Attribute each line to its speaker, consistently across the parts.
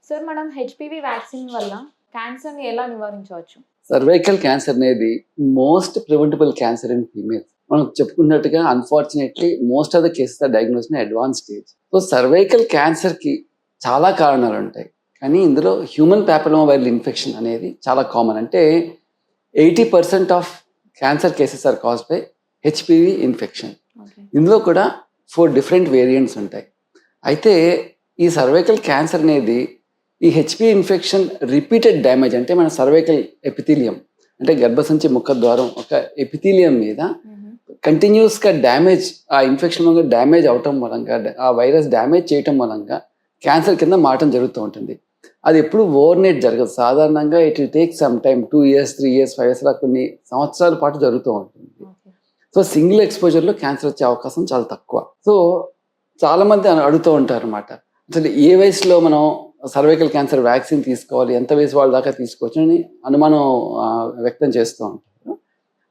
Speaker 1: Sir మనం HPV vaccine వల్ల క్యాన్సర్ని ఎలా నివారించవచ్చు?
Speaker 2: సర్వైకల్ క్యాన్సర్ అనేది most preventable cancer in females. మనం చెప్పుకున్నట్టుగా unfortunately most of the cases are diagnose in advance stage. So cervical cancer కి చాలా కారణాలు ఉంటాయి, కానీ ఇందులో హ్యూమన్ ప్యాపిలోమా వైరల్ ఇన్ఫెక్షన్ అనేది చాలా కామన్. అంటే 80% of cancer cases are caused by HPV infection. ఇందులో కూడా 4 డిఫరెంట్ వేరియంట్స్ ఉంటాయి. అయితే ఈ సర్వైకల్ క్యాన్సర్ అనేది ఈ హెచ్పి ఇన్ఫెక్షన్ రిపీటెడ్ డ్యామేజ్, అంటే మన సర్వైకల్ ఎపిథీలియం అంటే గర్భసంచి ముఖ ద్వారం ఒక ఎపిథీలియం మీద కంటిన్యూస్గా డ్యామేజ్, ఆ ఇన్ఫెక్షన్ వల్ల డ్యామేజ్ అవటం మూలంగా, ఆ వైరస్ డ్యామేజ్ చేయటం మూలంగా క్యాన్సర్ కింద మారటం జరుగుతూ ఉంటుంది. అది ఎప్పుడు ఓవర్నైట్ జరగదు. సాధారణంగా it will take some time 2 years 3 years 5 years లా కొన్ని సంవత్సరాల పాటు జరుగుతూ ఉంటుంది. సో సింగిల్ ఎక్స్పోజర్లో క్యాన్సర్ వచ్చే అవకాశం చాలా తక్కువ. సో చాలా మంది అడుగుతూ ఉంటారు అనమాట, అసలు ఏ వయసులో మనం సర్వైకల్ క్యాన్సర్ వ్యాక్సిన్ తీసుకోవాలి, ఎంత వయసు వాళ్ళ దాకా తీసుకోవచ్చు అని అనుమానం వ్యక్తం చేస్తూ ఉంటారు.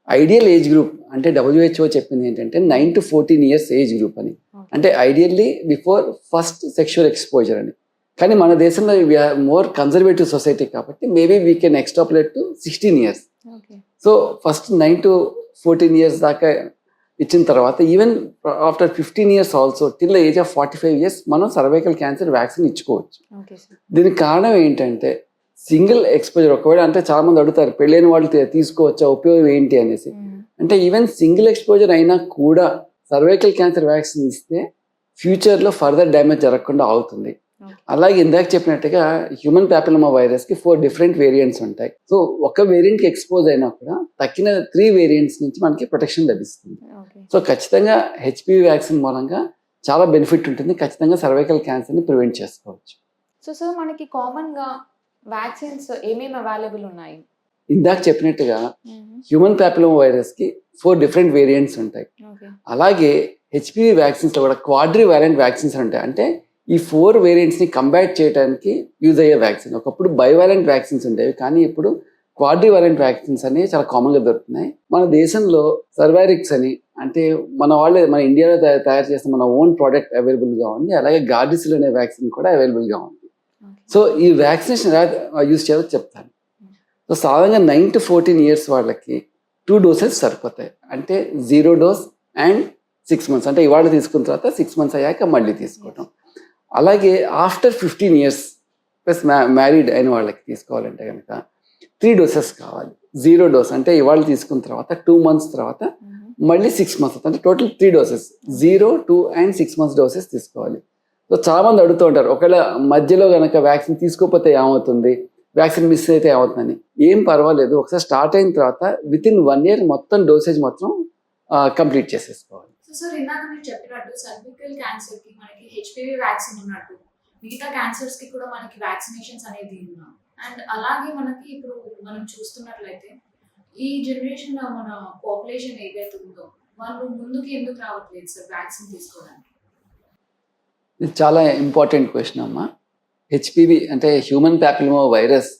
Speaker 2: ఐడియల్ ఏజ్ గ్రూప్ అంటే WHO చెప్పింది ఏంటంటే 9 to 14 years ఏజ్ గ్రూప్ అని. అంటే ideally before first sexual exposure అని. కానీ మన దేశంలో వీఆర్ మోర్ కన్జర్వేటివ్ సొసైటీ కాబట్టి maybe we can extrapolate to 16 years. So first 9 to 14 years దాకా ఇచ్చిన తర్వాత even after 15 years also till age of 45 years మనం సర్వైకల్ క్యాన్సర్ వ్యాక్సిన్ ఇచ్చుకోవచ్చు. దీనికి కారణం ఏంటంటే సింగిల్ ఎక్స్పోజర్. ఒకవేళ అంటే చాలా మంది అడుగుతారు పెళ్ళైన వాళ్ళు తీసుకోవచ్చా, ఉపయోగం ఏంటి అనేసి. అంటే ఈవెన్ సింగిల్ ఎక్స్పోజర్ అయినా కూడా సర్వైకల్ క్యాన్సర్ వ్యాక్సిన్ ఇస్తే ఫ్యూచర్లో ఫర్దర్ డ్యామేజ్ జరగకుండా అవుతుంది. అలాగే ఇందాక చెప్పినట్టుగా హ్యూమన్ ప్యాపిలోమా వైరస్ కి 4 డిఫరెంట్ వేరియంట్స్ ఉంటాయి. సో ఒక వేరియంట్ కి ఎక్స్పోజ్ అయినా కూడా తక్కిన 3 వేరియంట్స్ నుంచి మనకి ప్రొటెక్షన్ లభిస్తుంది. సో ఖచ్చితంగా హెచ్పివి వ్యాక్సిన్ మూలంగా చాలా బెనిఫిట్ ఉంటుంది. ఖచ్చితంగా సర్వైకల్ క్యాన్సర్ ని ప్రివెంట్ చేసుకోవచ్చు.
Speaker 1: సో సార్ మనకి కామన్ గా వ్యాక్సిన్స్ ఏమేమి అవైలబుల్ ఉన్నాయి?
Speaker 2: ఇందాక చెప్పినట్టుగా హ్యూమన్ ప్యాపిలోమా వైరస్ కి 4 డిఫరెంట్ వేరియంట్స్ ఉంటాయి. అలాగే హెచ్పివి వ్యాక్సిన్స్ లో కూడా క్వాడ్రివాలెంట్ వ్యాక్సిన్స్ ఉంటాయి. అంటే ఈ 4 వేరియంట్స్ ని కంబాట్ చేయడానికి యూజ్ అయ్యే వ్యాక్సిన్. ఒకప్పుడు బైవాలెంట్ వ్యాక్సిన్స్ ఉండేవి, కానీ ఇప్పుడు క్వాడ్రివాలెంట్ వ్యాక్సిన్స్ అనేవి చాలా కామన్ గా దొరుకుతున్నాయి. మన దేశంలో సర్వైరిక్స్ అని, అంటే మన ఇండియాలో తయారు చేసిన మన ఓన్ ప్రోడక్ట్ అవైలబుల్ గా ఉంది. అలాగే గార్డిసిల్ అనే వ్యాక్సిన్ కూడా అవైలబుల్ గా ఉంది. సో ఈ వ్యాక్సినేషన్ ఎలా యూజ్ చేయాలో చెప్తాను. సో సాధారణంగా 9 to 14 years వాళ్ళకి 2 doses సరిపోతాయి. అంటే 0 dose అండ్ 6 months. అంటే ఇవాళ తీసుకున్న తర్వాత 6 months అయ్యాక మళ్ళీ తీసుకోవటం. అలాగే ఆఫ్టర్ 15 years ప్లస్ మ్యారీడ్ అయిన వాళ్ళకి తీసుకోవాలంటే కనుక 3 doses కావాలి. 0 dose అంటే ఇవాళ తీసుకున్న తర్వాత 2 months తర్వాత మళ్ళీ 6 months, అంటే total 3 doses 0, 2 and 6 months doses తీసుకోవాలి. సో చాలా మంది అడుగుతూ ఉంటారు, ఒకవేళ మధ్యలో కనుక వ్యాక్సిన్ తీసుకోకపోతే ఏమవుతుంది, వ్యాక్సిన్ మిస్ అయితే ఏమవుతుందని. ఏం పర్వాలేదు, ఒకసారి స్టార్ట్ అయిన తర్వాత వితిన్ 1 year మొత్తం డోసేజ్ మొత్తం కంప్లీట్ చేసేసుకోవాలి.
Speaker 3: సార్ ఇందాక మీరు చెప్పినట్టు సర్వికల్ క్యాన్సర్ కి మనకి హెచ్పివి వ్యాక్సిన్ ఉన్నట్టు మిగతా క్యాన్సర్స్ కి కూడా మనకి వ్యాక్సినేషన్స్ అనేది ఉన్నాయి. అండ్ అలాగే మనకి ఇప్పుడు మనం చూస్తున్నట్లయితే ఈ జనరేషన్ లో మన పాపులేషన్ ఏదైతే ఉందో వాళ్ళు ముందుకి ఎందుకు రావట్లేదు సార్ వ్యాక్సిన్ తీసుకోవడానికి?
Speaker 2: ఇది చాలా ఇంపార్టెంట్ క్వశ్చన్ అమ్మా. హెచ్పివి అంటే హ్యూమన్ ప్యాపిలోమా వైరస్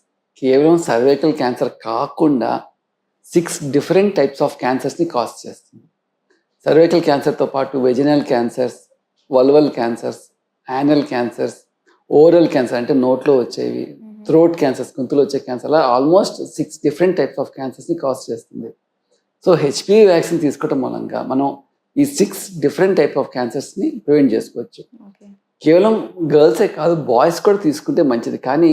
Speaker 2: కేవలం సర్వైకల్ క్యాన్సర్ కాకుండా 6 డిఫరెంట్ టైప్స్ ఆఫ్ క్యాన్సర్స్ని కాజ్ చేస్తుంది. సర్వైకల్ క్యాన్సర్తో పాటు vaginal cancers, vulval cancers, anal cancers, oral cancer అంటే నోట్లో వచ్చేవి, థ్రోట్ క్యాన్సర్స్ గొంతులో వచ్చే క్యాన్సర్, అలా ఆల్మోస్ట్ 6 డిఫరెంట్ టైప్స్ ఆఫ్ క్యాన్సర్స్ని కాజ్ చేస్తుంది. సో హెచ్పివి వ్యాక్సిన్ తీసుకోవడం మూలంగా మనం ఈ 6 డిఫరెంట్ టైప్ ఆఫ్ క్యాన్సర్స్ని ప్రివెంట్ చేసుకోవచ్చు. కేవలం గర్ల్సే కాదు, బాయ్స్ కూడా తీసుకుంటే మంచిది. కానీ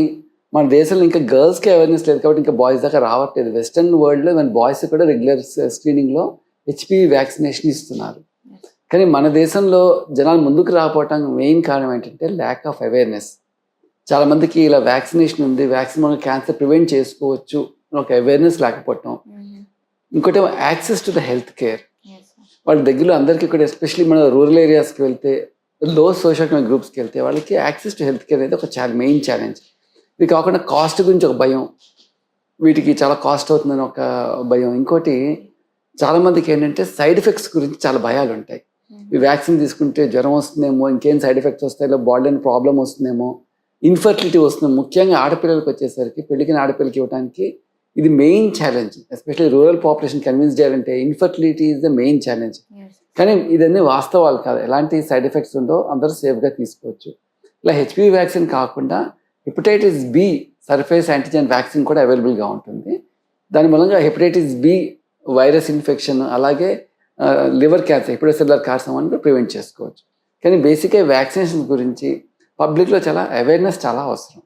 Speaker 2: మన దేశంలో ఇంకా గర్ల్స్కి అవేర్నెస్ లేదు కాబట్టి ఇంకా బాయ్స్ దాకా రావట్లేదు. వెస్టర్న్ వరల్డ్లో మన బాయ్స్ కూడా రెగ్యులర్ స్క్రీనింగ్లో హెచ్పివి వ్యాక్సినేషన్ ఇస్తున్నారు. కానీ మన దేశంలో జనాలు ముందుకు రాకపోవటం మెయిన్ కారణం ఏంటంటే ల్యాక్ ఆఫ్ అవేర్నెస్. చాలా మందికి ఇలా వ్యాక్సినేషన్ ఉంది, వ్యాక్సిన్ వల్ల క్యాన్సర్ ప్రివెంట్ చేసుకోవచ్చు ఒక అవేర్నెస్ లేకపోవటం. ఇంకోటి access to the health care వాళ్ళ దగ్గరలో అందరికీ కూడా, ఎస్పెషల్లీ మన రూరల్ ఏరియాస్కి వెళ్తే, లో సోషల్ ఎకనామిక్ గ్రూప్స్కి వెళ్తే వాళ్ళకి యాక్సెస్ టు హెల్త్ కేర్ అనేది ఒక మెయిన్ ఛాలెంజ్. ఇది కాకుండా కాస్ట్ గురించి ఒక భయం, వీటికి చాలా కాస్ట్ అవుతుందని ఒక భయం. ఇంకోటి చాలామందికి ఏంటంటే సైడ్ ఎఫెక్ట్స్ గురించి చాలా భయాలు ఉంటాయి. ఈ వ్యాక్సిన్ తీసుకుంటే జ్వరం వస్తుందేమో, ఇంకేం సైడ్ ఎఫెక్ట్స్ వస్తాయో, బాడీలో ప్రాబ్లం వస్తుందేమో, ఇన్ఫర్టిలిటీ వస్తుందేమో. ముఖ్యంగా ఆడపిల్లలకు వచ్చేసరికి, పెళ్ళికిన ఆడపిల్లలకి ఇవ్వడానికి ఇది main challenge. Especially rural population convince చేయాలంటే infertility is the main challenge. కానీ ఇదన్నీ వాస్తవాలు కాదు. ఎలాంటి సైడ్ ఎఫెక్ట్స్ ఉండో అందరూ సేఫ్గా తీసుకోవచ్చు. ఇలా హెచ్పివి వ్యాక్సిన్ కాకుండా hepatitis B surface antigen vaccine కూడా అవైలబుల్గా ఉంటుంది. దాని మూలంగా హెపటైటిస్ బి వైరస్ ఇన్ఫెక్షన్ అలాగే లివర్ క్యాన్సర్ హెపటోసెల్యులర్ కార్సినోమా కూడా ప్రివెంట్ చేసుకోవచ్చు. కానీ బేసిక్గా వ్యాక్సినేషన్ గురించి పబ్లిక్లో చాలా అవేర్నెస్ చాలా అవసరం.